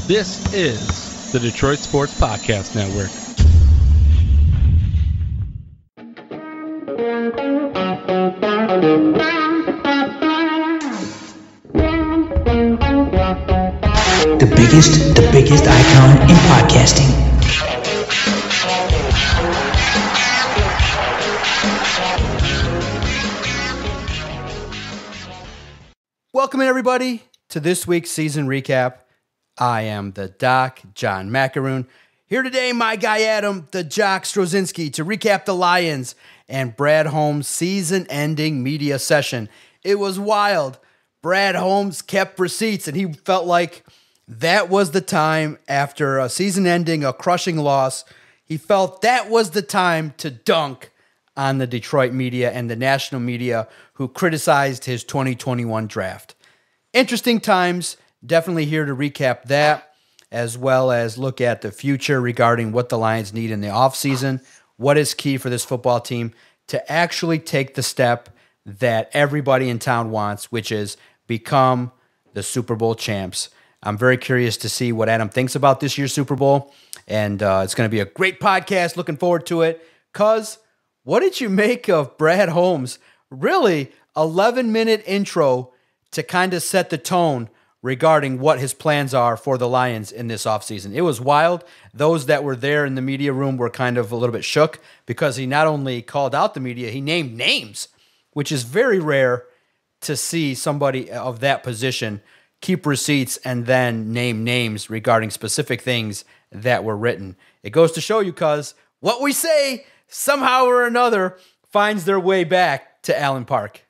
This is the Detroit Sports Podcast Network. The biggest icon in podcasting. Welcome everybody to this week's season recap. I am the Doc, John Macaroon. Here today, my guy Adam, the Jock Strozinski, to recap the Lions and Brad Holmes' season-ending media session. It was wild. Brad Holmes kept receipts, and he felt like that was the time after a season ending, a crushing loss. He felt that was the time to dunk on the Detroit media and the national media who criticized his 2021 draft. Interesting times. Definitely here to recap that, as well as look at the future regarding what the Lions need in the offseason, what is key for this football team to actually take the step that everybody in town wants, which is become the Super Bowl champs. I'm very curious to see what Adam thinks about this year's Super Bowl, and it's going to be a great podcast. Looking forward to it. Cuz, what did you make of Brad Holmes' really 11-minute intro to kind of set the tone regarding what his plans are for the Lions in this offseason? It was wild. Those that were there in the media room were kind of a little bit shook because he not only called out the media, he named names, which is very rare to see somebody of that position keep receipts and then name names regarding specific things that were written. It goes to show you, cuz what we say somehow or another finds their way back to Allen Park.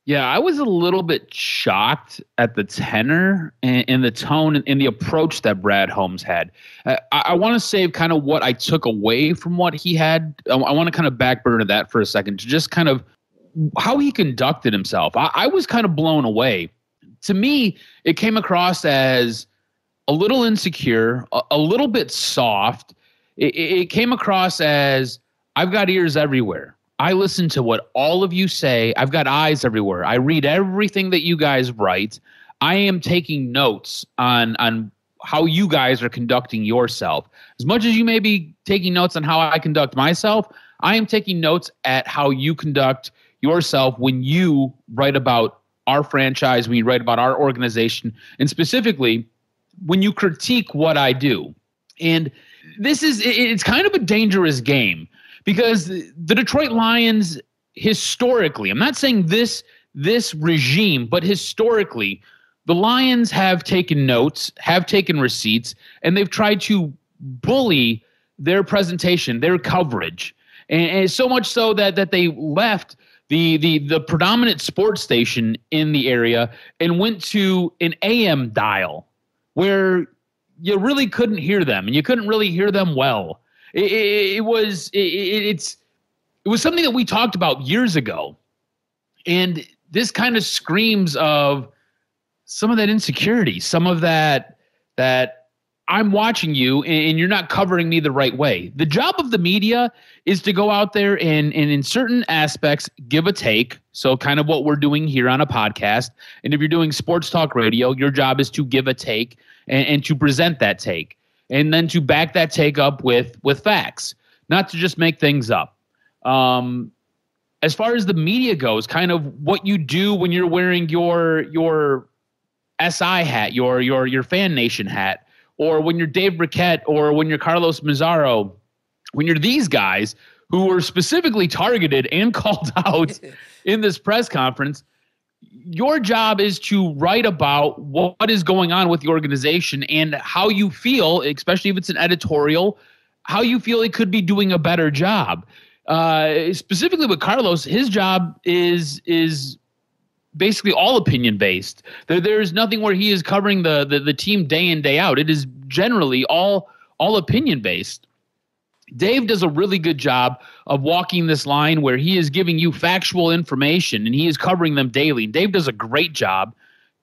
Yeah, I was a little bit shocked at the tenor and the tone and the approach that Brad Holmes had. I want to say kind of what I took away from what he had. I want to kind of backburner that for a second to just kind of how he conducted himself. I was kind of blown away. To me, it came across as a little insecure, a little bit soft. It came across as, I've got ears everywhere. I listen to what all of you say. I've got eyes everywhere. I read everything that you guys write. I am taking notes on how you guys are conducting yourself. As much as you may be taking notes on how I conduct myself, I am taking notes at how you conduct yourself when you write about our franchise, when you write about our organization, and specifically when you critique what I do. And it's kind of a dangerous game. Because the Detroit Lions, historically, I'm not saying this regime, but historically, the Lions have taken notes, have taken receipts, and they've tried to bully their presentation, their coverage. And so much so that they left the predominant sports station in the area and went to an AM dial where you really couldn't hear them, and you couldn't really hear them well. It was something that we talked about years ago, and this kind of screams of some of that insecurity, some of that I'm watching you and you're not covering me the right way. The job of the media is to go out there and in certain aspects give a take. So kind of what we're doing here on a podcast. And if you're doing sports talk radio, your job is to give a take and to present that take. And then to back that take up with facts, not to just make things up. As far as the media goes, kind of what you do when you're wearing your SI hat, your Fan Nation hat, or when you're Dave Briquette, or when you're Carlos Mazzaro, when you're these guys who were specifically targeted and called out in this press conference. Your job is to write about what is going on with the organization and how you feel, especially if it's an editorial, how you feel it could be doing a better job. Specifically with Carlos, his job is basically all opinion based. There's nothing where he is covering the team day in, day out. It is generally all opinion based. Dave does a really good job of walking this line where he is giving you factual information and he is covering them daily. Dave does a great job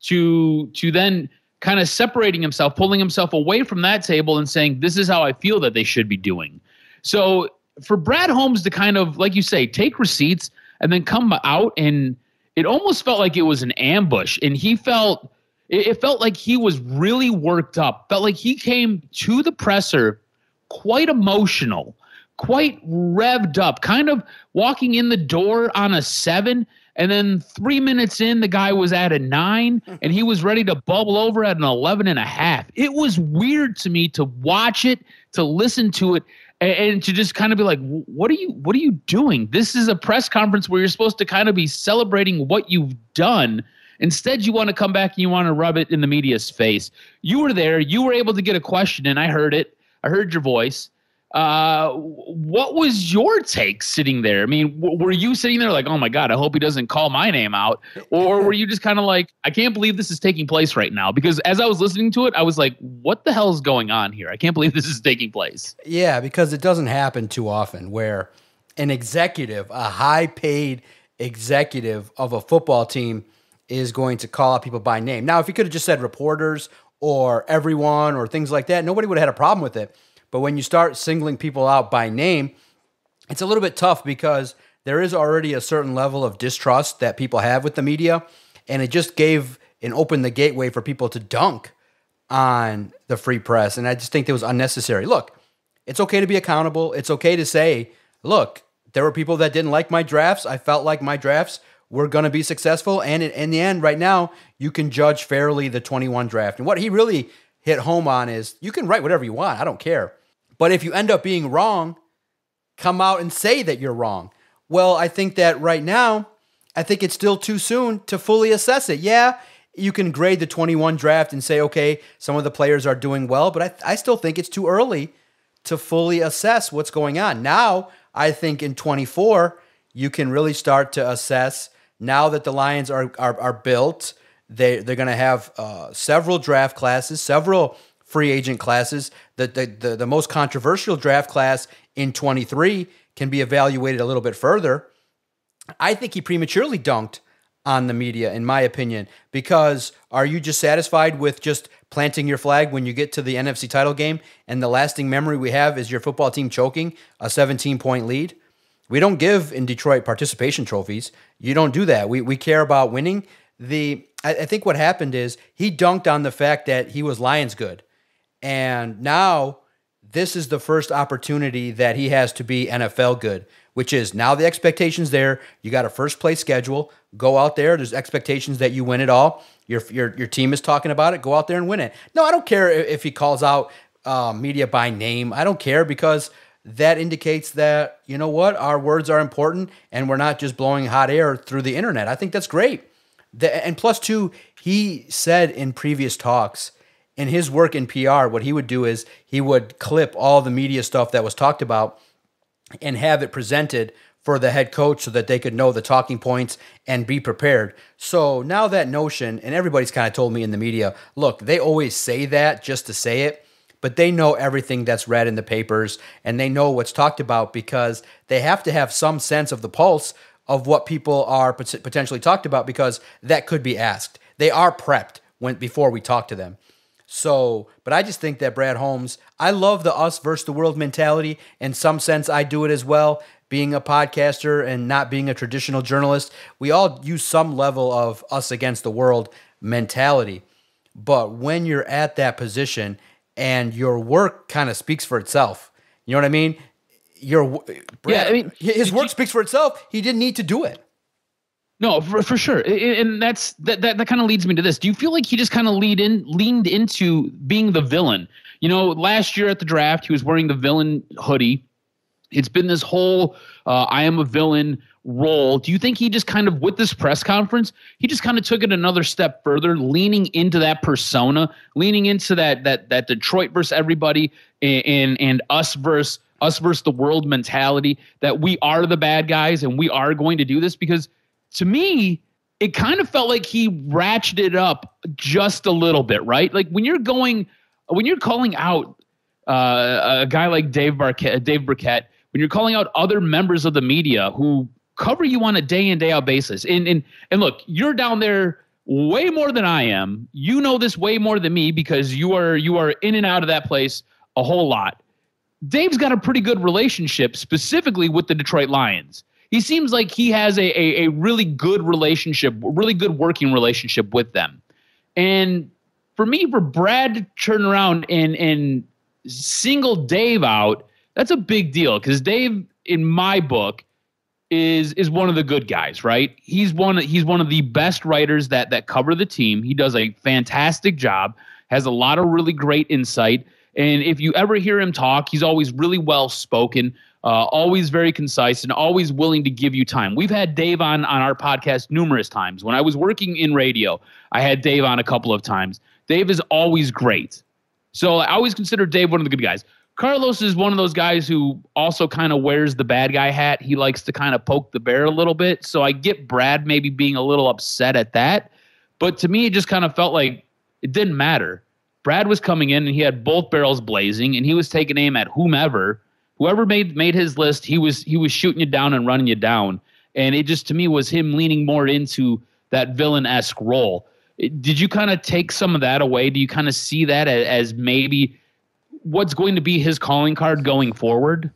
to then kind of separating himself, pulling himself away from that table and saying, this is how I feel that they should be doing. So for Brad Holmes to kind of, like you say, take receipts and then come out, and it almost felt like it was an ambush, and he felt It felt like he was really worked up. Felt like he came to the presser quite emotional, quite revved up, kind of walking in the door on a 7. And then 3 minutes in, the guy was at a 9, and he was ready to bubble over at an 11.5. It was weird to me to watch it, to listen to it, and to just kind of be like, what are you doing? This is a press conference where you're supposed to kind of be celebrating what you've done. Instead, you want to come back and you want to rub it in the media's face. You were there. You were able to get a question, and I heard it. I heard your voice. What was your take sitting there? I mean, were you sitting there like, oh my God, I hope he doesn't call my name out? Or were you just kind of like, I can't believe this is taking place right now? Because as I was listening to it, I was like, what the hell is going on here? I can't believe this is taking place. Yeah, because it doesn't happen too often where an executive, a high-paid executive of a football team is going to call out people by name. Now, if he could have just said reporters or everyone or things like that, nobody would have had a problem with it. But when you start singling people out by name, it's a little bit tough because there is already a certain level of distrust that people have with the media, and it just gave and opened the gateway for people to dunk on the free press, and I just think it was unnecessary. Look, it's okay to be accountable. It's okay to say, look, there were people that didn't like my drafts. I felt like my drafts were going to be successful, and in the end, right now, you can judge fairly the 21 draft. And what he really hit home on is you can write whatever you want. I don't care. But if you end up being wrong, come out and say that you're wrong. Well, I think that right now, I think it's still too soon to fully assess it. Yeah, you can grade the 21 draft and say, okay, some of the players are doing well, but I still think it's too early to fully assess what's going on. Now, I think in 24, you can really start to assess now that the Lions are built. They're going to have several draft classes, several free agent classes. The most controversial draft class in 23 can be evaluated a little bit further. I think he prematurely dunked on the media, in my opinion, because are you just satisfied with just planting your flag when you get to the NFC title game and the lasting memory we have is your football team choking a 17-point lead? We don't give in Detroit participation trophies. You don't do that. We care about winning. I think what happened is he dunked on the fact that he was Lions good. And now this is the first opportunity that he has to be NFL good, which is now the expectation's there. You got a first place schedule. Go out there. There's expectations that you win it all. Your team is talking about it. Go out there and win it. No, I don't care if he calls out media by name. I don't care because that indicates that, you know what, our words are important and we're not just blowing hot air through the internet. I think that's great. And plus, too, he said in previous talks, in his work in PR, what he would do is he would clip all the media stuff that was talked about and have it presented for the head coach so that they could know the talking points and be prepared. So now that notion, and everybody's kind of told me in the media, look, they always say that just to say it, but they know everything that's read in the papers and they know what's talked about because they have to have some sense of the pulse of what people are potentially talked about because that could be asked. They are prepped before we talk to them. So, but I just think that Brad Holmes, I love the us versus the world mentality. In some sense, I do it as well. Being a podcaster and not being a traditional journalist, we all use some level of us against the world mentality. But when you're at that position and your work kind of speaks for itself, you know what I mean? His work speaks for itself. He didn't need to do it. No, for sure. And that kind of leads me to this. Do you feel like he just kind of leaned into being the villain? You know, last year at the draft, he was wearing the villain hoodie. It's been this whole I am a villain role. Do you think he just kind of, with this press conference, he just kind of took it another step further, leaning into that persona, leaning into that Detroit versus everybody and us versus the world mentality, that we are the bad guys and we are going to do this? Because to me, it kind of felt like he ratcheted up just a little bit, right? Like when you're calling out a guy like Dave Burkett, when you're calling out other members of the media who cover you on a day in, day out basis. And look, you're down there way more than I am. You know this way more than me because you are in and out of that place a whole lot. Dave's got a pretty good relationship specifically with the Detroit Lions. He seems like he has a really good relationship, really good working relationship with them. And for me, for Brad to turn around and single Dave out, that's a big deal because Dave, in my book, is one of the good guys, right? He's one of the best writers that cover the team. He does a fantastic job, has a lot of really great insight. And if you ever hear him talk, he's always really well spoken, always very concise, and always willing to give you time. We've had Dave on our podcast numerous times. When I was working in radio, I had Dave on a couple of times. Dave is always great. So I always consider Dave one of the good guys. Carlos is one of those guys who also kind of wears the bad guy hat. He likes to kind of poke the bear a little bit. So I get Brad maybe being a little upset at that. But to me, it just kind of felt like it didn't matter. Brad was coming in and he had both barrels blazing and he was taking aim at whoever made his list. He was shooting you down and running you down. And it just, to me, was him leaning more into that villain-esque role. Did you kind of take some of that away? Do you kind of see that as maybe what's going to be his calling card going forward?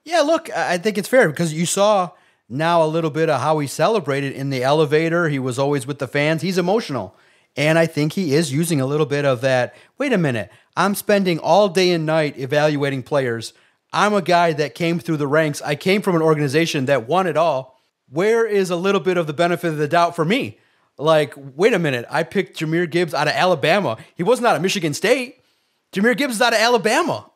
Yeah, look, I think it's fair because you saw now a little bit of how he celebrated in the elevator. He was always with the fans. He's emotional. And I think he is using a little bit of that. Wait a minute. I'm spending all day and night evaluating players. I'm a guy that came through the ranks. I came from an organization that won it all. Where is a little bit of the benefit of the doubt for me? Like, wait a minute. I picked Jahmyr Gibbs out of Alabama. He wasn't out of Michigan State. Jahmyr Gibbs is out of Alabama.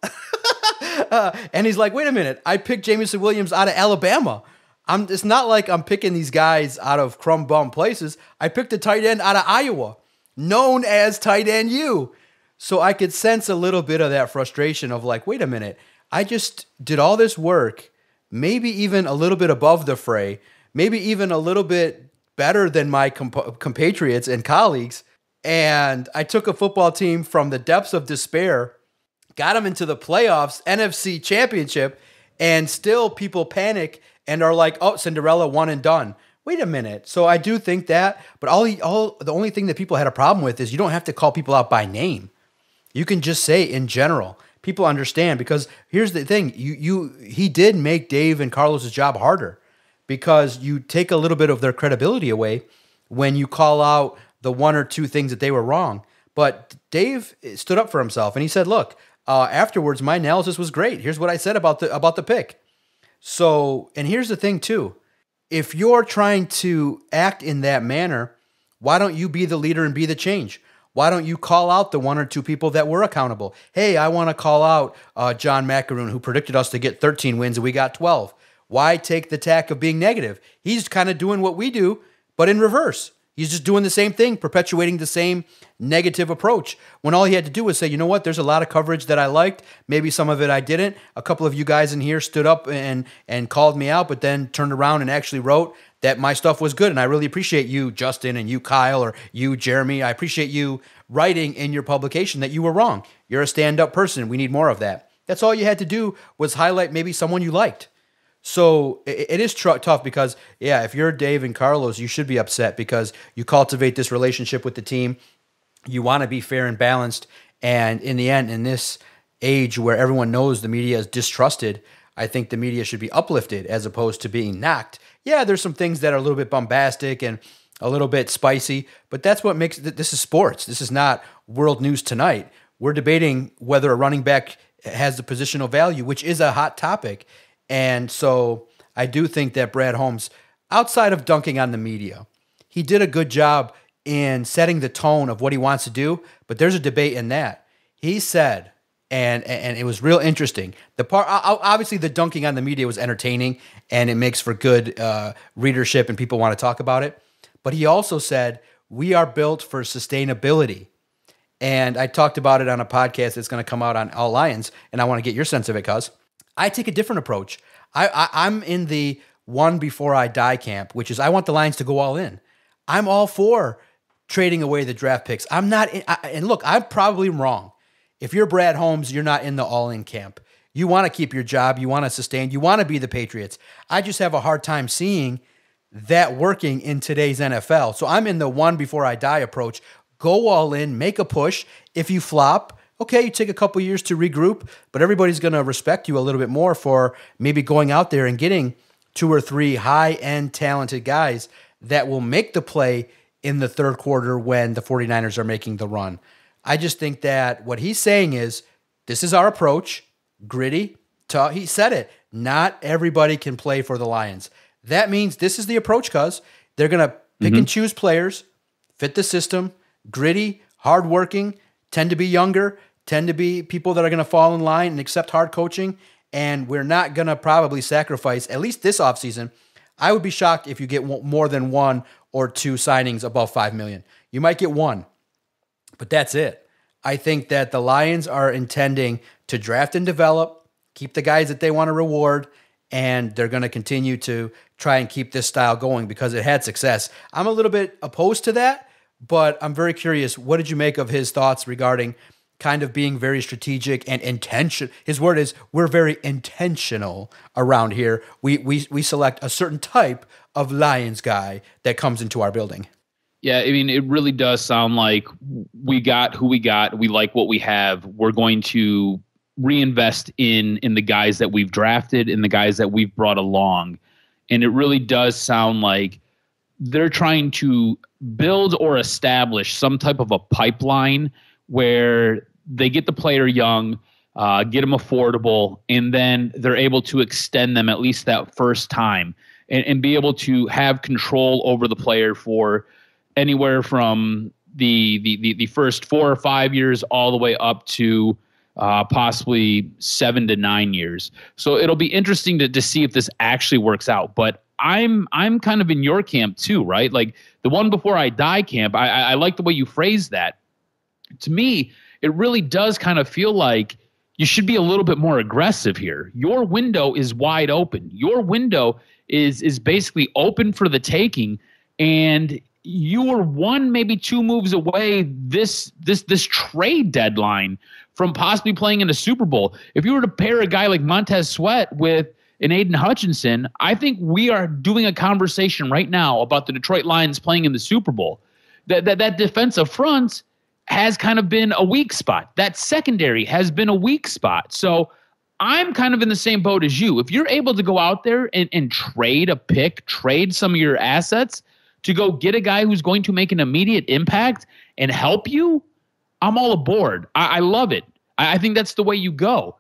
And he's like, wait a minute. I picked Jamison Williams out of Alabama. It's not like I'm picking these guys out of crumb bum places. I picked a tight end out of Iowa, known as Tight End U. So I could sense a little bit of that frustration of like, wait a minute. I just did all this work, maybe even a little bit above the fray, maybe even a little bit better than my compatriots and colleagues. And I took a football team from the depths of despair, got them into the playoffs, NFC championship, and still people panic and are like, oh, Cinderella, one and done. Wait a minute. So I do think that, but the only thing that people had a problem with is you don't have to call people out by name. You can just say in general. People understand because here's the thing. He did make Dave and Carlos's job harder because you take a little bit of their credibility away when you call out the one or two things that they were wrong. But Dave stood up for himself and he said, look, afterwards, my analysis was great. Here's what I said about the pick. So, and here's the thing too. If you're trying to act in that manner, why don't you be the leader and be the change? Why don't you call out the one or two people that were accountable? Hey, I want to call out John Macaroon, who predicted us to get 13 wins and we got 12. Why take the tack of being negative? He's kind of doing what we do, but in reverse. He's just doing the same thing, perpetuating the same negative approach. When all he had to do was say, you know what, there's a lot of coverage that I liked. Maybe some of it I didn't. A couple of you guys in here stood up and called me out, but then turned around and actually wrote that my stuff was good. And I really appreciate you, Justin, and you, Kyle, or you, Jeremy. I appreciate you writing in your publication that you were wrong. You're a stand-up person. We need more of that. That's all you had to do was highlight maybe someone you liked. So it is tough because, yeah, if you're Dave and Carlos, you should be upset because you cultivate this relationship with the team. You want to be fair and balanced. And in the end, in this age where everyone knows the media is distrusted, I think the media should be uplifted as opposed to being knocked. Yeah, there's some things that are a little bit bombastic and a little bit spicy, but that's what makes this is sports. This is not world news tonight. We're debating whether a running back has the positional value, which is a hot topic. And so I do think that Brad Holmes, outside of dunking on the media, he did a good job in setting the tone of what he wants to do, but there's a debate in that. He said, and it was real interesting, obviously the dunking on the media was entertaining and it makes for good readership and people want to talk about it, but he also said, we are built for sustainability. And I talked about it on a podcast that's going to come out on All Lions, and I want to get your sense of it, cuz. I take a different approach. I'm in the one before I die camp, which is I want the Lions to go all in. I'm all for trading away the draft picks. I'm not, and look, I'm probably wrong. If you're Brad Holmes, you're not in the all-in camp. You want to keep your job. You want to sustain. You want to be the Patriots. I just have a hard time seeing that working in today's NFL. So I'm in the one before I die approach. Go all in, make a push. If you flop, okay, you take a couple years to regroup, but everybody's going to respect you a little bit more for maybe going out there and getting 2 or 3 high-end talented guys that will make the play in the third quarter when the 49ers are making the run. I just think that what he's saying is, this is our approach, gritty, tough. He said it. Not everybody can play for the Lions. That means this is the approach, cuz they're going to pick and choose players, fit the system, gritty, hardworking, tend to be younger, tend to be people that are going to fall in line and accept hard coaching, and we're not going to probably sacrifice, at least this offseason. I would be shocked if you get more than 1 or 2 signings above $5 million. You might get 1, but that's it. I think that the Lions are intending to draft and develop, keep the guys that they want to reward, and they're going to continue to try and keep this style going because it had success. I'm a little bit opposed to that, but I'm very curious. What did you make of his thoughts regarding kind of being very strategic and intentional? His word is, we're very intentional around here. We select a certain type of Lions guy that comes into our building. Yeah, I mean, it really does sound like we got who we got. We like what we have. We're going to reinvest in the guys that we've drafted and the guys that we've brought along. And it really does sound like they're trying to build or establish some type of a pipeline where they get the player young, get them affordable, and then they're able to extend them at least that first time and be able to have control over the player for anywhere from the first 4 or 5 years all the way up to possibly 7 to 9 years. So it'll be interesting to see if this actually works out. But I'm kind of in your camp too, right? Like the one before I die camp. I like the way you phrased that. To me, it really does kind of feel like you should be a little bit more aggressive here. Your window is wide open. Your window is basically open for the taking, and you were 1, maybe 2 moves away this trade deadline from possibly playing in the Super Bowl. If you were to pair a guy like Montez Sweat with an Aiden Hutchinson, I think we are doing a conversation right now about the Detroit Lions playing in the Super Bowl. That defensive front has kind of been a weak spot. That secondary has been a weak spot. So I'm kind of in the same boat as you. If you're able to go out there and trade a pick, trade some of your assets to go get a guy who's going to make an immediate impact and help you, I'm all aboard. I love it. I think that's the way you go.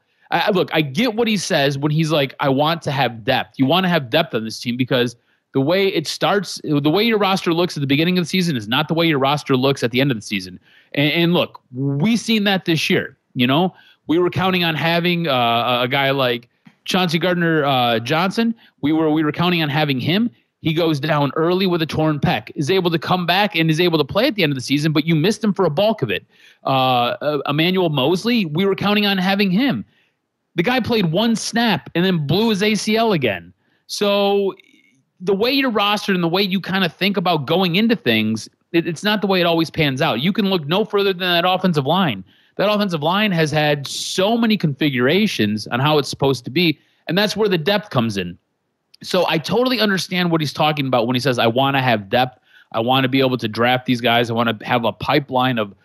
Look, I get what he says when he's like, I want to have depth. You want to have depth on this team because the way it starts, the way your roster looks at the beginning of the season is not the way your roster looks at the end of the season. And look, we seen that this year. You know, we were counting on having a guy like Chauncey Gardner-Johnson. We were counting on having him. He goes down early with a torn pec, is able to come back and is able to play at the end of the season, but you missed him for a bulk of it. Emmanuel Mosley, we were counting on having him. The guy played 1 snap and then blew his ACL again. So the way you're rostered and the way you kind of think about going into things, it's not the way it always pans out. You can look no further than that offensive line. That offensive line has had so many configurations on how it's supposed to be, and that's where the depth comes in. So I totally understand what he's talking about when he says, I want to have depth. I want to be able to draft these guys. I want to have a pipeline of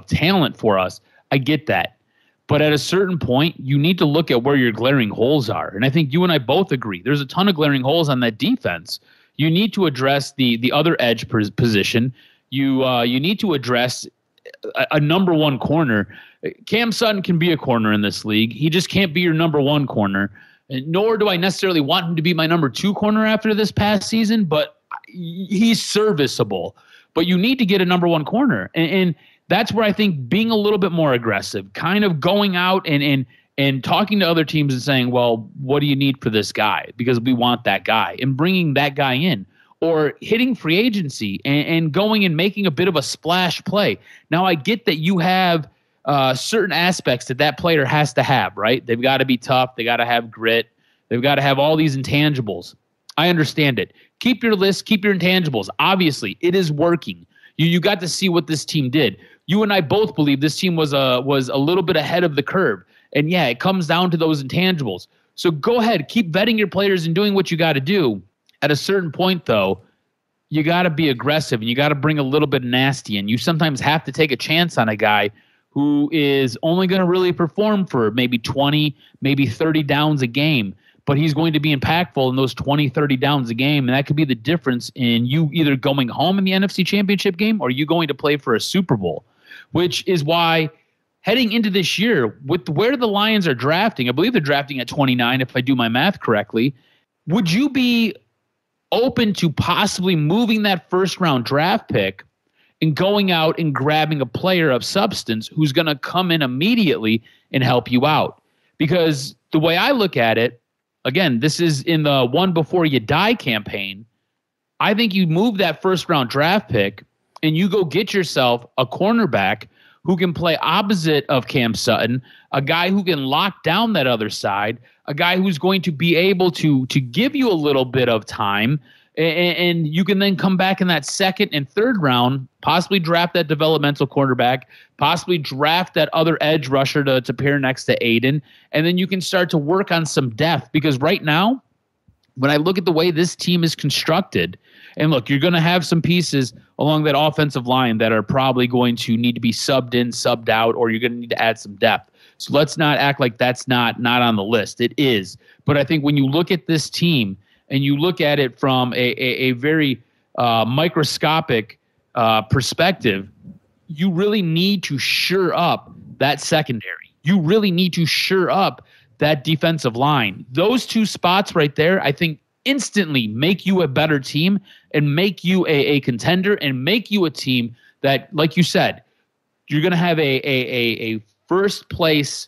talent for us. I get that. But at a certain point, you need to look at where your glaring holes are. And I think you and I both agree. There's a ton of glaring holes on that defense. You need to address the other edge position. You need to address a number 1 corner. Cam Sutton can be a corner in this league. He just can't be your number 1 corner. Nor do I necessarily want him to be my number 2 corner after this past season, but he's serviceable. But you need to get a number 1 corner. And that's where I think being a little bit more aggressive, kind of going out and talking to other teams and saying, well, what do you need for this guy? Because we want that guy, and bringing that guy in. Or hitting free agency and going and making a bit of a splash play. Now, I get that you have certain aspects that player has to have, right? They've got to be tough. They got to have grit. They've got to have all these intangibles. I understand it. Keep your list. Keep your intangibles. Obviously, it is working. You got to see what this team did. You and I both believe this team was a little bit ahead of the curve. And yeah, it comes down to those intangibles. So go ahead, keep vetting your players and doing what you got to do. At a certain point, though, you got to be aggressive and you got to bring a little bit of nasty. And you sometimes have to take a chance on a guy who is only going to really perform for maybe 20, maybe 30 downs a game. but he's going to be impactful in those 20, 30 downs a game, and that could be the difference in you either going home in the NFC Championship game or you going to play for a Super Bowl, which is why heading into this year, with where the Lions are drafting, I believe they're drafting at 29, if I do my math correctly, would you be open to possibly moving that first-round draft pick and going out and grabbing a player of substance who's going to come in immediately and help you out? Because the way I look at it, again, this is in the one before you die campaign. I think you move that first round draft pick and you go get yourself a cornerback who can play opposite of Cam Sutton, a guy who can lock down that other side, a guy who's going to be able to give you a little bit of time. And you can then come back in that second and third round, possibly draft that developmental cornerback, possibly draft that other edge rusher to pair next to Aiden. And then you can start to work on some depth, because right now, when I look at the way this team is constructed, and look, you're going to have some pieces along that offensive line that are probably going to need to be subbed in, subbed out, or you're going to need to add some depth. So let's not act like that's not on the list. It is. But I think when you look at this team, and you look at it from a very microscopic perspective, you really need to shore up that secondary. You really need to shore up that defensive line. Those two spots right there, I think, instantly make you a better team and make you a contender and make you a team that, like you said, you're going to have a first place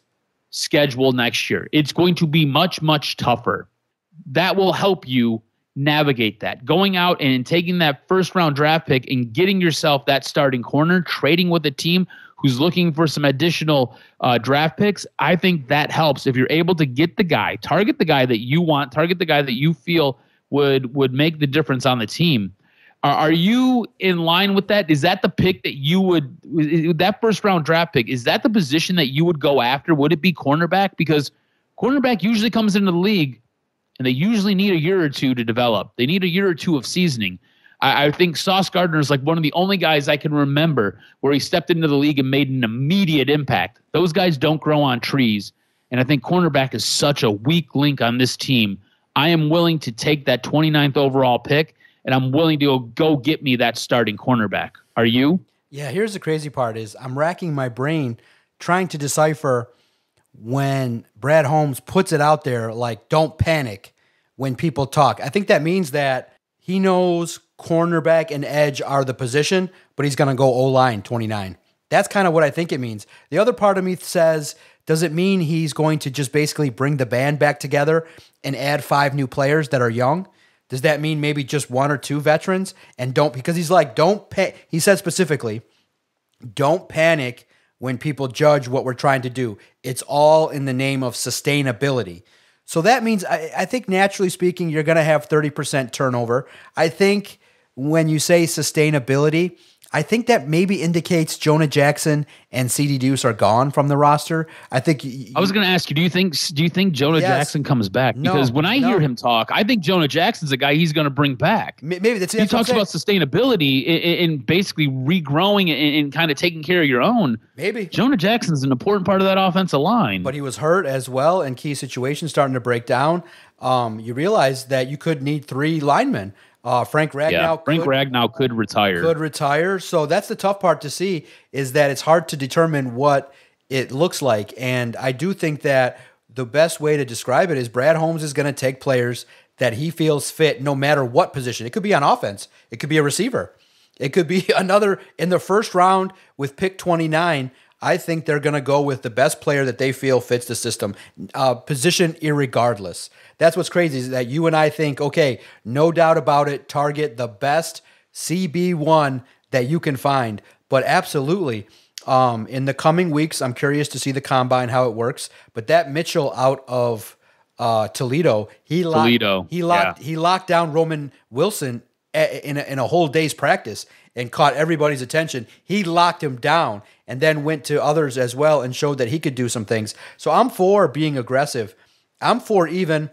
schedule next year. It's going to be much, much tougher. That will help you navigate that. Going out and taking that first round draft pick and getting yourself that starting corner, trading with a team who's looking for some additional draft picks, I think that helps. If you're able to get the guy, target the guy that you want, target the guy that you feel would make the difference on the team. Are you in line with that? Is that the pick that you would, that first round draft pick, is that the position that you would go after? Would it be cornerback? Because cornerback usually comes into the league and they usually need a year or two to develop. They need a year or two of seasoning. I think Sauce Gardner is like one of the only guys I can remember where he stepped into the league and made an immediate impact. Those guys don't grow on trees. And I think cornerback is such a weak link on this team. I am willing to take that 29th overall pick, and I'm willing to go get me that starting cornerback. Are you? Yeah, here's the crazy part is I'm racking my brain trying to decipher when Brad Holmes puts it out there like, don't panic when people talk. I think that means that he knows cornerback and edge are the position, but he's going to go O-line 29. That's kind of what I think it means. The other part of me says, does it mean he's going to just basically bring the band back together and add 5 new players that are young? Does that mean maybe just 1 or 2 veterans? And because he's like, he said specifically, don't panic when people judge what we're trying to do. It's all in the name of sustainability. So that means, I think naturally speaking, you're going to have 30% turnover. I think when you say sustainability, I think that maybe indicates Jonah Jackson and CD Deuce are gone from the roster. I think I was going to ask you, do you think Jonah Jackson comes back? Because when I hear him talk, I think Jonah Jackson's a guy he's going to bring back. Maybe that's he talks about sustainability in basically regrowing and kind of taking care of your own. Maybe Jonah Jackson's an important part of that offensive line. But he was hurt as well, and key situations starting to break down. You realize that you could need 3 linemen. Frank Ragnow could retire. Could retire. So that's the tough part to see, is that it's hard to determine what it looks like. And I do think that the best way to describe it is Brad Holmes is going to take players that he feels fit no matter what position. It could be on offense. It could be a receiver. It could be another in the first round with pick 29. I think they're going to go with the best player that they feel fits the system, position irregardless. That's what's crazy, is that you and I think, okay, no doubt about it, target the best CB1 that you can find. But absolutely, in the coming weeks, I'm curious to see the combine, how it works. But that Mitchell out of Toledo, he locked down Roman Wilson in a whole day's practice and caught everybody's attention. He locked him down and then went to others as well and showed that he could do some things. So I'm for being aggressive. I'm for even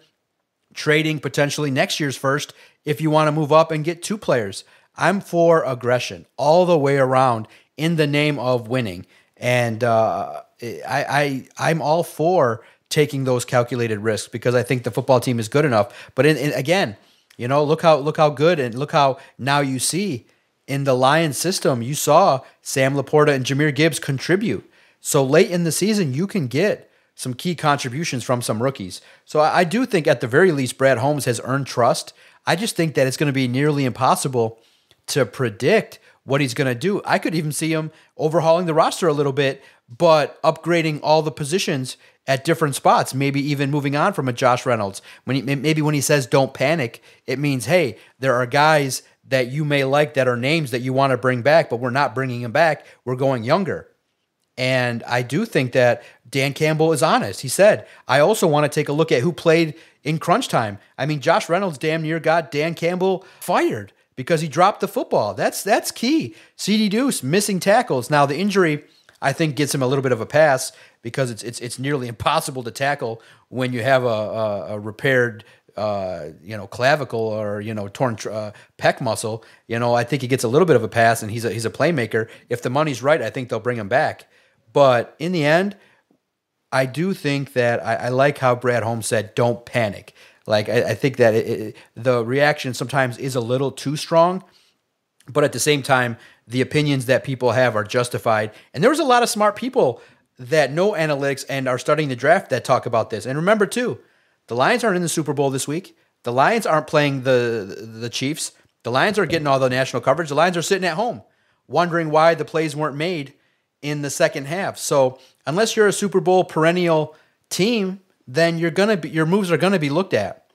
trading potentially next year's first if you want to move up and get 2 players. I'm for aggression all the way around in the name of winning. And I'm all for taking those calculated risks because I think the football team is good enough. But again, look how good and look how now you see in the Lions system, you saw Sam Laporta and Jahmyr Gibbs contribute. So late in the season, you can get some key contributions from some rookies. So I do think at the very least, Brad Holmes has earned trust. I just think that it's going to be nearly impossible to predict what he's going to do. I could even see him overhauling the roster a little bit, but upgrading all the positions at different spots, maybe even moving on from a Josh Reynolds. Maybe when he says don't panic, it means, hey, there are guys that you may like that are names that you want to bring back, but we're not bringing them back. We're going younger. And I do think that Dan Campbell is honest. He said, I also want to take a look at who played in crunch time. I mean, Josh Reynolds damn near got Dan Campbell fired because he dropped the football. That's key. CD Deuce missing tackles. Now the injury, I think, gets him a little bit of a pass because it's nearly impossible to tackle when you have a repaired clavicle or torn pec muscle. I think he gets a little bit of a pass, and he's a playmaker. If the money's right, I think they'll bring him back. But in the end, I do think that I like how Brad Holmes said, "Don't panic." Like I think that the reaction sometimes is a little too strong, but at the same time, the opinions that people have are justified. And there was a lot of smart people that know analytics and are studying the draft that talk about this. And remember too, the Lions aren't in the Super Bowl this week. The Lions aren't playing the Chiefs. The Lions are getting all the national coverage. The Lions are sitting at home wondering why the plays weren't made in the second half. So unless you're a Super Bowl perennial team, then your moves are gonna be looked at.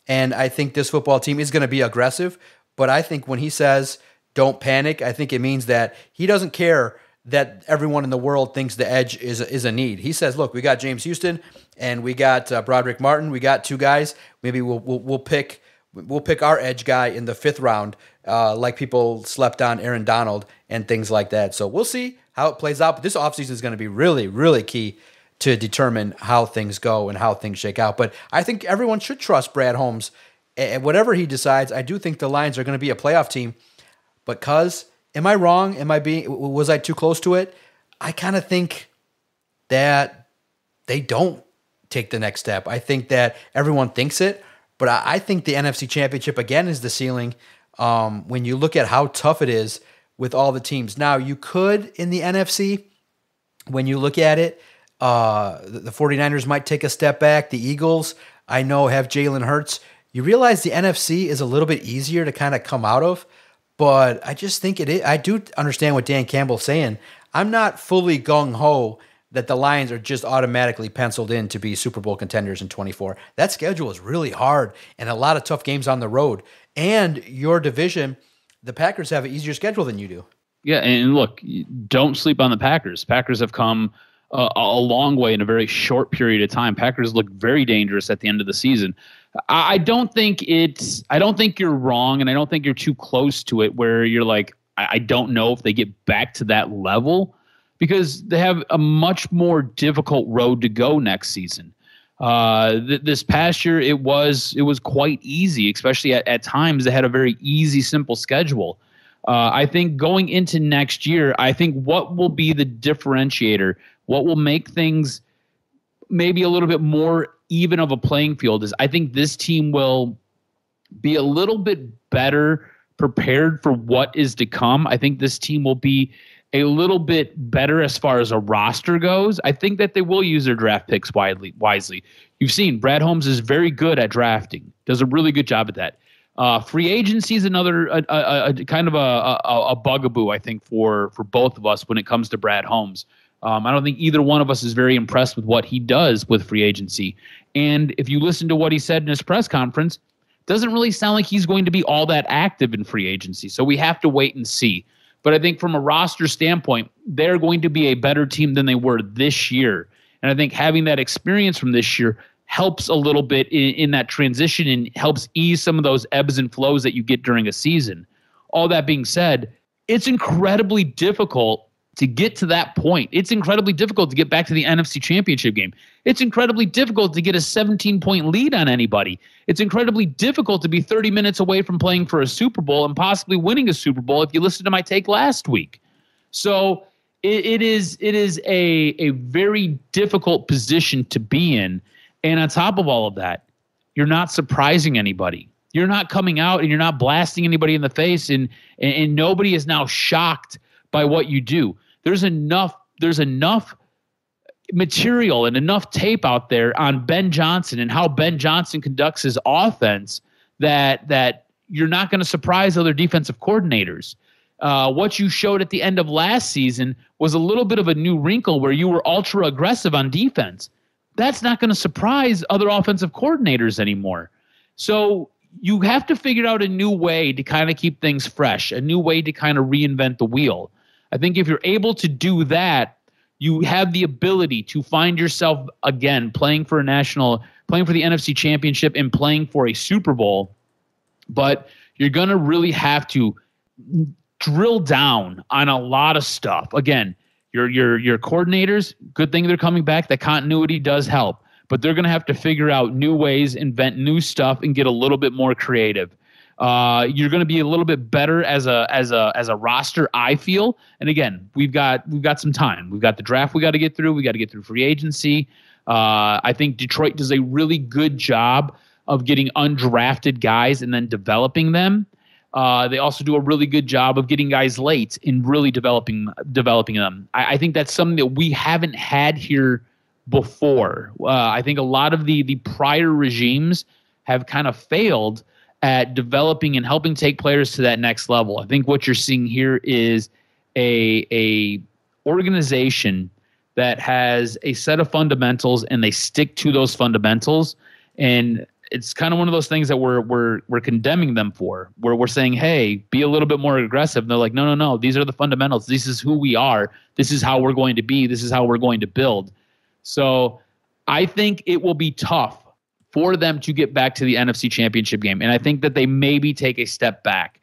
And I think this football team is gonna be aggressive. But I think when he says don't panic, I think it means that he doesn't care that everyone in the world thinks the edge is a need. He says, look, we got James Houston and we got Broderick Martin. We got two guys. Maybe we'll pick our edge guy in the 5th round, like people slept on Aaron Donald and things like that. So we'll see how it plays out. But this offseason is going to be really, really key to determine how things go and how things shake out. But I think everyone should trust Brad Holmes. And whatever he decides, I do think the Lions are going to be a playoff team. But am I wrong? Was I too close to it? I kind of think that they don't take the next step. I think that everyone thinks it, but I think the NFC Championship again is the ceiling. When you look at how tough it is with all the teams. Now, you could in the NFC, when you look at it, the 49ers might take a step back. The Eagles, I know, have Jalen Hurts. You realize the NFC is a little bit easier to kind of come out of. But I just think it is. I do understand what Dan Campbell's saying. I'm not fully gung-ho that the Lions are just automatically penciled in to be Super Bowl contenders in 24. That schedule is really hard and a lot of tough games on the road. And your division, the Packers have an easier schedule than you do. Yeah, and look, don't sleep on the Packers. Packers have come a long way in a very short period of time. Packers look very dangerous at the end of the season. I don't think you're wrong, and I don't think you're too close to it where you're like, I don't know if they get back to that level because they have a much more difficult road to go next season. This past year, it was quite easy, especially at times. They had a very easy, simple schedule. I think going into next year, I think what will be the differentiator, what will make things maybe a little bit more even of a playing field is I think this team will be a little bit better prepared for what is to come. I think this team will be a little bit better as far as a roster goes. I think that they will use their draft picks wisely. You've seen Brad Holmes is very good at drafting, does a really good job at that. Free agency is another kind of a bugaboo, I think, for both of us when it comes to Brad Holmes. I don't think either one of us is very impressed with what he does with free agency. And if you listen to what he said in his press conference, it doesn't really sound like he's going to be all that active in free agency. So we have to wait and see. But I think from a roster standpoint, they're going to be a better team than they were this year. And I think having that experience from this year helps a little bit in that transition and helps ease some of those ebbs and flows that you get during a season. All that being said, it's incredibly difficult to get to that point. It's incredibly difficult to get back to the NFC Championship game. It's incredibly difficult to get a 17-point lead on anybody. It's incredibly difficult to be 30 minutes away from playing for a Super Bowl and possibly winning a Super Bowl if you listen to my take last week. So it is a very difficult position to be in. And on top of all of that, you're not surprising anybody. You're not coming out and you're not blasting anybody in the face, and nobody is now shocked by what you do. There's enough material and enough tape out there on Ben Johnson and how Ben Johnson conducts his offense that you're not going to surprise other defensive coordinators. What you showed at the end of last season was a little bit of a new wrinkle where you were ultra aggressive on defense. That's not going to surprise other offensive coordinators anymore. So you have to figure out a new way to kind of keep things fresh, a new way to kind of reinvent the wheel. I think if you're able to do that, you have the ability to find yourself again playing for the NFC Championship and playing for a Super Bowl. But you're going to really have to drill down on a lot of stuff. Again, your coordinators, good thing they're coming back. That continuity does help. But they're going to have to figure out new ways, invent new stuff, and get a little bit more creative. You're going to be a little bit better as a roster, I feel. And again, we've got some time. We've got the draft we got to get through. We got to get through free agency. I think Detroit does a really good job of getting undrafted guys and then developing them. They also do a really good job of getting guys late and really developing them. I think that's something that we haven't had here before. I think a lot of the prior regimes have kind of failed at developing and helping take players to that next level. I think what you're seeing here is a organization that has a set of fundamentals and they stick to those fundamentals. And it's kind of one of those things that we're condemning them for, where we're saying, hey, be a little bit more aggressive. And they're like, no, these are the fundamentals. This is who we are. This is how we're going to be. This is how we're going to build. So I think it will be tough for them to get back to the NFC Championship game. And I think that they maybe take a step back.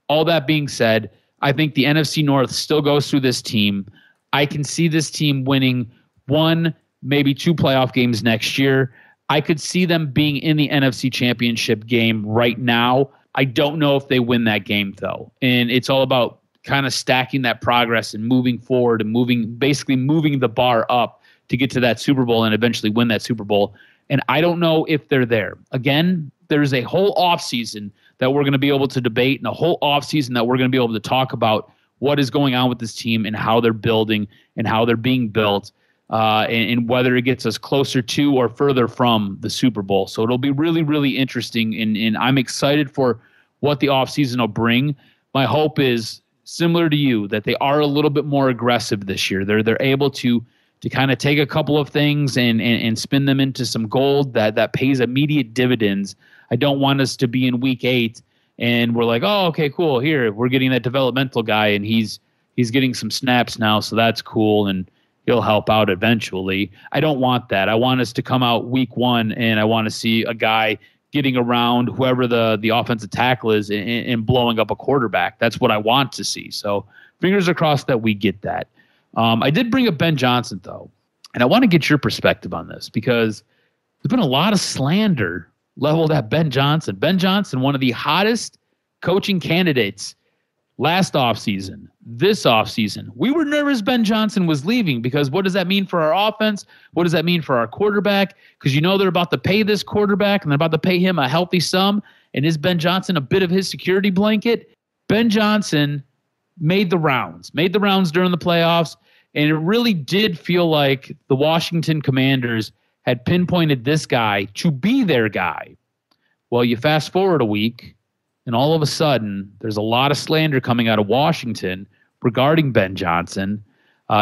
All that being said, I think the NFC North still goes through this team. I can see this team winning 1, maybe 2 playoff games next year. I could see them being in the NFC Championship game right now. I don't know if they win that game, though. And it's all about kind of stacking that progress and moving forward and basically moving the bar up to get to that Super Bowl and eventually win that Super Bowl. And I don't know if they're there. Again, there's a whole offseason that we're going to be able to debate and a whole offseason that we're going to be able to talk about what is going on with this team and how they're building and how they're being built. And whether it gets us closer to or further from the Super Bowl. So it'll be really, really interesting, and I'm excited for what the offseason will bring. My hope is similar to you, that they are a little bit more aggressive this year. They're able to kind of take a couple of things and spin them into some gold that pays immediate dividends. I don't want us to be in week 8 and we're like, oh, okay, cool. Here, we're getting that developmental guy, and he's getting some snaps now, so that's cool, and he'll help out eventually. I don't want that. I want us to come out week 1 and I want to see a guy getting around whoever the offensive tackle is and blowing up a quarterback. That's what I want to see. So fingers are crossed that we get that. I did bring up Ben Johnson, though, and I want to get your perspective on this because there's been a lot of slander leveled at Ben Johnson. Ben Johnson, one of the hottest coaching candidates last offseason, this offseason. We were nervous Ben Johnson was leaving because what does that mean for our offense? What does that mean for our quarterback? Because they're about to pay this quarterback and they're about to pay him a healthy sum. And is Ben Johnson a bit of his security blanket? Ben Johnson made the rounds during the playoffs, and it really did feel like the Washington Commanders had pinpointed this guy to be their guy. Well, you fast forward a week, and all of a sudden, there's a lot of slander coming out of Washington regarding Ben Johnson,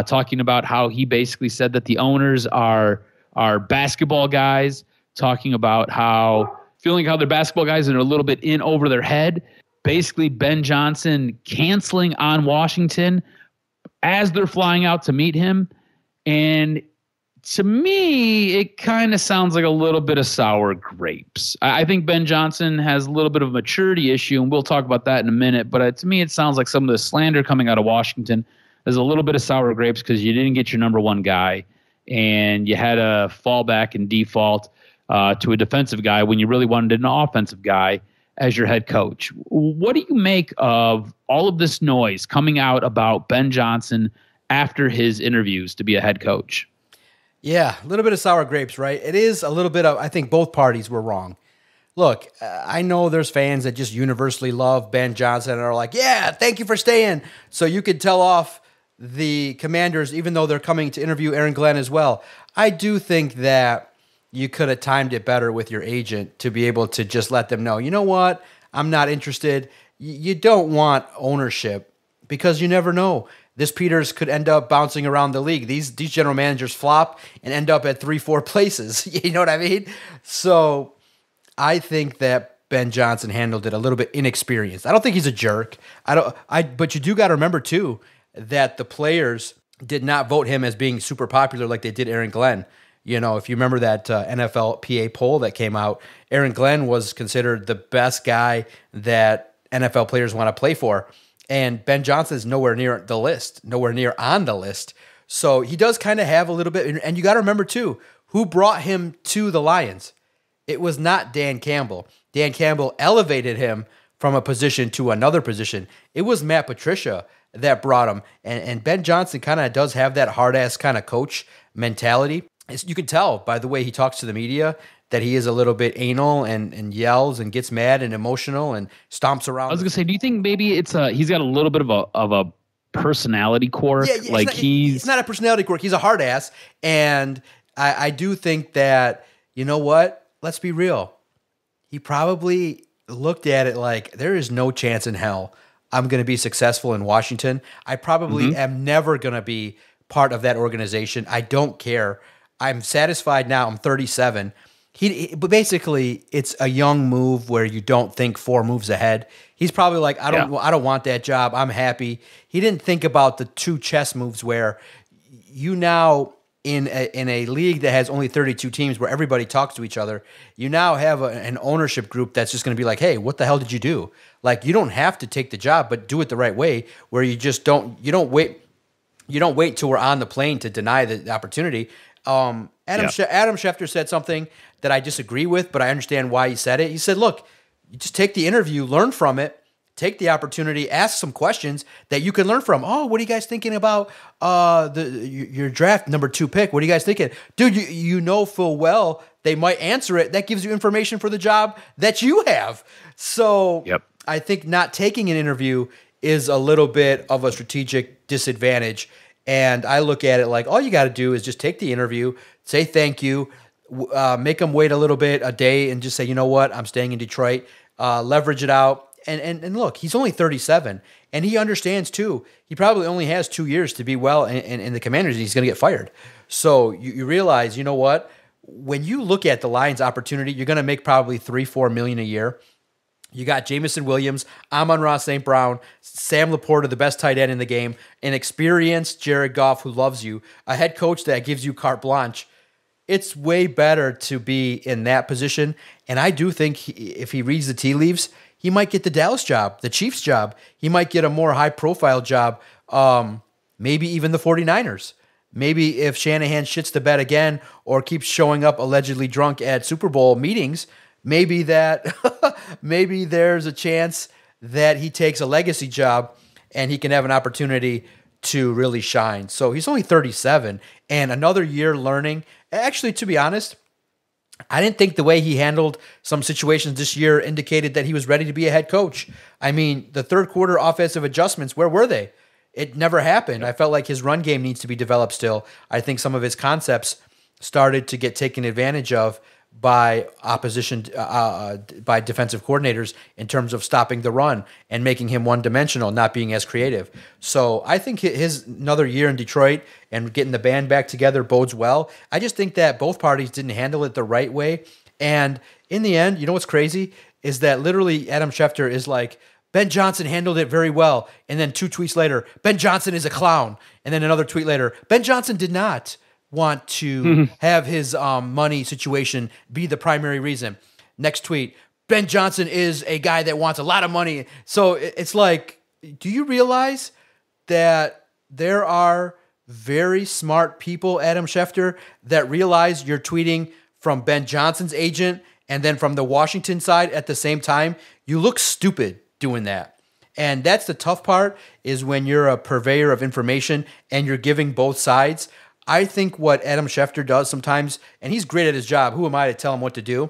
talking about how he basically said that the owners are basketball guys, talking about feeling how their basketball guys are a little bit in over their head. Basically, Ben Johnson canceling on Washington as they're flying out to meet him. And to me, it kind of sounds like a little bit of sour grapes. I think Ben Johnson has a little bit of a maturity issue, and we'll talk about that in a minute. But to me, it sounds like some of the slander coming out of Washington is a little bit of sour grapes because you didn't get your number one guy, and you had to fall back and default to a defensive guy when you really wanted an offensive guy as your head coach. What do you make of all of this noise coming out about Ben Johnson after his interviews to be a head coach. Yeah, a little bit of sour grapes, right? It is a little bit of, I think both parties were wrong. Look, I know there's fans that just universally love Ben Johnson and are like, yeah, thank you for staying. So you could tell off the Commanders, even though they're coming to interview Aaron Glenn as well. I do think that you could have timed it better with your agent to be able to just let them know, you know what, I'm not interested. You don't want ownership because you never know. This Peters could end up bouncing around the league. These general managers flop and end up at 3-4 places. You know what I mean? So I think that Ben Johnson handled it a little bit inexperienced. I don't think he's a jerk. But you do got to remember too that the players did not vote him as being super popular like they did Aaron Glenn. You know, if you remember that NFLPA poll that came out, Aaron Glenn was considered the best guy that NFL players want to play for. And Ben Johnson is nowhere near the list, nowhere near on the list. So he does kind of have a little bit. And you got to remember, too, who brought him to the Lions? It was not Dan Campbell. Dan Campbell elevated him from a position to another position. It was Matt Patricia that brought him. And Ben Johnson kind of does have that hard-ass kind of coach mentality. You can tell by the way he talks to the media that he is a little bit anal and yells and gets mad and emotional and stomps around. I was gonna say, do you think maybe it's he's got a little bit of a personality quirk? Yeah, like he's not a personality quirk. He's a hard ass, and I do think that, you know what? Let's be real. He probably looked at it like there is no chance in hell I'm going to be successful in Washington. I probably am never going to be part of that organization. I don't care. I'm satisfied now. I'm 37. But basically, it's a young move where you don't think 4 moves ahead. He's probably like, I don't want that job. I'm happy. He didn't think about the 2 chess moves where you now in a league that has only 32 teams where everybody talks to each other, you now have an ownership group that's just going to be like, hey, what the hell did you do? Like, you don't have to take the job, but do it the right way where you just don't wait till we're on the plane to deny the opportunity. Adam Schefter said something that I disagree with, but I understand why he said it. He said, look, you just take the interview, learn from it, take the opportunity, ask some questions that you can learn from. Oh, what are you guys thinking about your draft number 2 pick? What are you guys thinking? Dude, you know full well they might answer it. That gives you information for the job that you have. So I think not taking an interview is a little bit of a strategic disadvantage. And I look at it like all you got to do is just take the interview, say thank you, make them wait a little bit, a day, and just say, you know what, I'm staying in Detroit, leverage it out. And look, he's only 37, and he understands, too. He probably only has 2 years to be well in the Commanders, and he's going to get fired. So you realize, you know what, when you look at the Lions' opportunity, you're going to make probably $3-4 million a year. You got Jamison Williams, Amon-Ra St. Brown, Sam Laporta, the best tight end in the game, an experienced Jared Goff who loves you, a head coach that gives you carte blanche. It's way better to be in that position. And I do think if he reads the tea leaves, he might get the Dallas job, the Chiefs job. He might get a more high-profile job, maybe even the 49ers. Maybe if Shanahan shits the bed again or keeps showing up allegedly drunk at Super Bowl meetings, maybe there's a chance that he takes a legacy job and he can have an opportunity to really shine. So he's only 37 and another year learning. Actually, to be honest, I didn't think the way he handled some situations this year indicated that he was ready to be a head coach. I mean, the third quarter offensive adjustments, where were they? It never happened. I felt like his run game needs to be developed still. I think some of his concepts started to get taken advantage of by opposition, by defensive coordinators in terms of stopping the run and making him one-dimensional, not being as creative. So I think his another year in Detroit and getting the band back together bodes well. I just think that both parties didn't handle it the right way. And in the end, you know what's crazy is that literally Adam Schefter is like, Ben Johnson handled it very well. And then 2 tweets later, Ben Johnson is a clown. And then another tweet later, Ben Johnson did not want to have his money situation be the primary reason. Next tweet, Ben Johnson is a guy that wants a lot of money. So it's like, do you realize that there are very smart people, Adam Schefter, that realize you're tweeting from Ben Johnson's agent and then from the Washington side at the same time? You look stupid doing that. And that's the tough part, is when you're a purveyor of information and you're giving both sides. I think what Adam Schefter does sometimes, and he's great at his job, who am I to tell him what to do?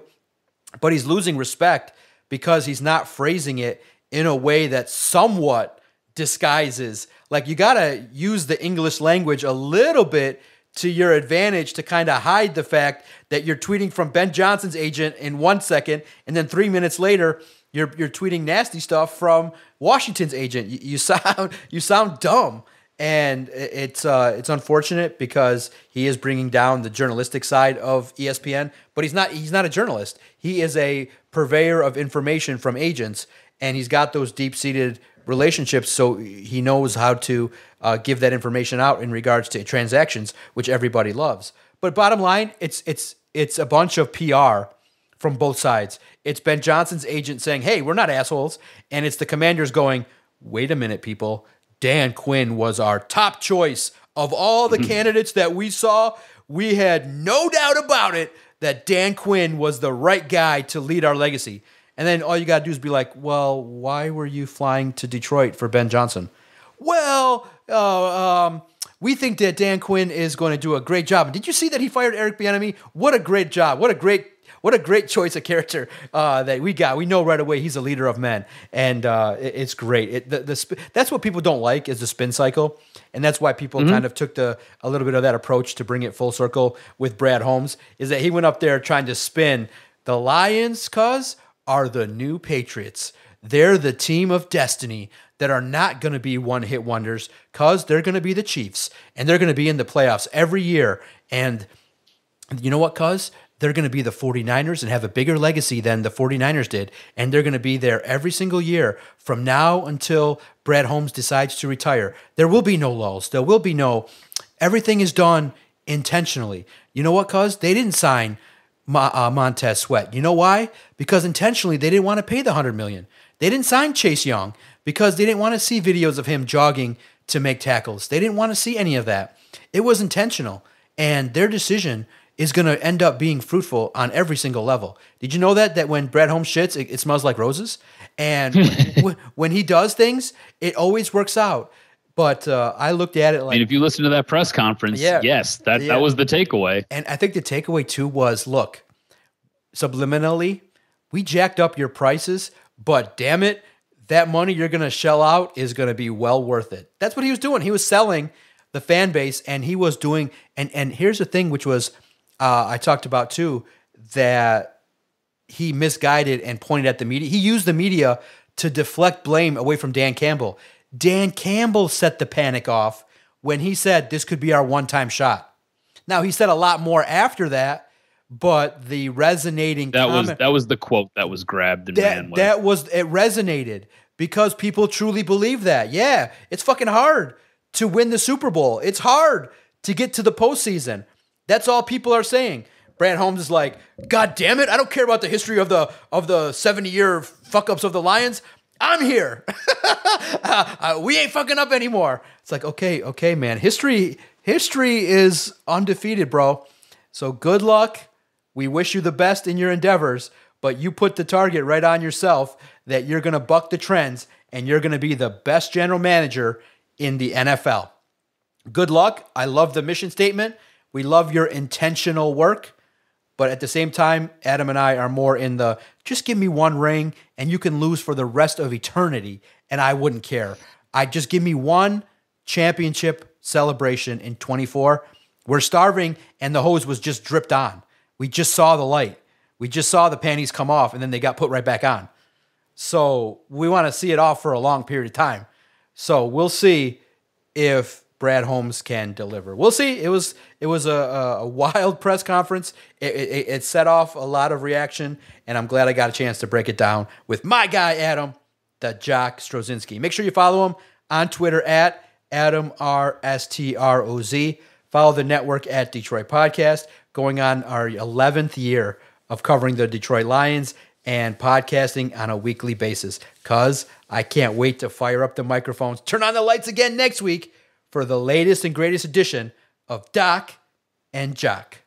But he's losing respect because he's not phrasing it in a way that somewhat disguises. Like, you got to use the English language a little bit to your advantage to kind of hide the fact that you're tweeting from Ben Johnson's agent in 1 second, and then 3 minutes later, you're tweeting nasty stuff from Washington's agent. You sound dumb. And it's unfortunate because he is bringing down the journalistic side of ESPN, but he's not a journalist. He is a purveyor of information from agents, and he's got those deep-seated relationships, so he knows how to give that information out in regards to transactions, which everybody loves. But bottom line, it's a bunch of PR from both sides. It's Ben Johnson's agent saying, "Hey, we're not assholes," and it's the Commanders going, "Wait a minute, people. Dan Quinn was our top choice of all the candidates that we saw. We had no doubt about it that Dan Quinn was the right guy to lead our legacy." And then all you got to do is be like, "Well, why were you flying to Detroit for Ben Johnson?" "Well, we think that Dan Quinn is going to do a great job. Did you see that he fired Eric Bieniemy? What a great job. What a great choice of character that we got. We know right away he's a leader of men." And it's great. That's what people don't like, is the spin cycle. And that's why people kind of took a little bit of that approach to bring it full circle with Brad Holmes, is that he went up there trying to spin the Lions, are the new Patriots. They're the team of destiny that are not going to be one-hit wonders, because they're going to be the Chiefs, and they're going to be in the playoffs every year. And you know what, they're going to be the 49ers and have a bigger legacy than the 49ers did. And they're going to be there every single year from now until Brad Holmes decides to retire. There will be no lulls. There will be everything is done intentionally. You know what, They didn't sign Montez Sweat. You know why? Because intentionally they didn't want to pay the $100 million. They didn't sign Chase Young because they didn't want to see videos of him jogging to make tackles. They didn't want to see any of that. It was intentional, and their decision is going to end up being fruitful on every single level. Did you know that when Brad Holmes shits, it smells like roses? And when he does things, it always works out. But I looked at it like... I mean, if you listen to that press conference, yes, that was the takeaway. And I think the takeaway, too, was, look, subliminally, we jacked up your prices, but damn it, that money you're going to shell out is going to be well worth it. That's what he was doing. He was selling the fan base, and he was doing... And here's the thing, which was... I talked about, too, that he misguided and pointed at the media. He used the media to deflect blame away from Dan Campbell. Dan Campbell set the panic off when he said this could be our one-time shot. Now, he said a lot more after that, but the resonating comment... That was the quote that was grabbed and ran with. It resonated because people truly believe that. Yeah, it's fucking hard to win the Super Bowl. It's hard to get to the postseason. That's all people are saying. Brad Holmes is like, "God damn it, I don't care about the history of the 70-year fuck-ups of the Lions. I'm here. We ain't fucking up anymore." It's like, okay, man. History is undefeated, bro. So good luck. We wish you the best in your endeavors, but you put the target right on yourself that you're going to buck the trends and you're going to be the best general manager in the NFL. Good luck. I love the mission statement. We love your intentional work, but at the same time, Adam and I are more in the just give me one ring and you can lose for the rest of eternity, and I wouldn't care. Just give me one championship celebration in 24. We're starving, and the hose was just dripped on. We just saw the light. We just saw the panties come off, and then they got put right back on. So we want to see it off for a long period of time. So we'll see if Brad Holmes can deliver. We'll see. It was a wild press conference. It set off a lot of reaction, and I'm glad I got a chance to break it down with my guy, Adam, the Jock Strozinski. Make sure you follow him on Twitter at AdamRSTROZ. Follow the network at Detroit Podcast, going on our 11th year of covering the Detroit Lions and podcasting on a weekly basis, because I can't wait to fire up the microphones, turn on the lights again next week for the latest and greatest edition of Doc and Jock.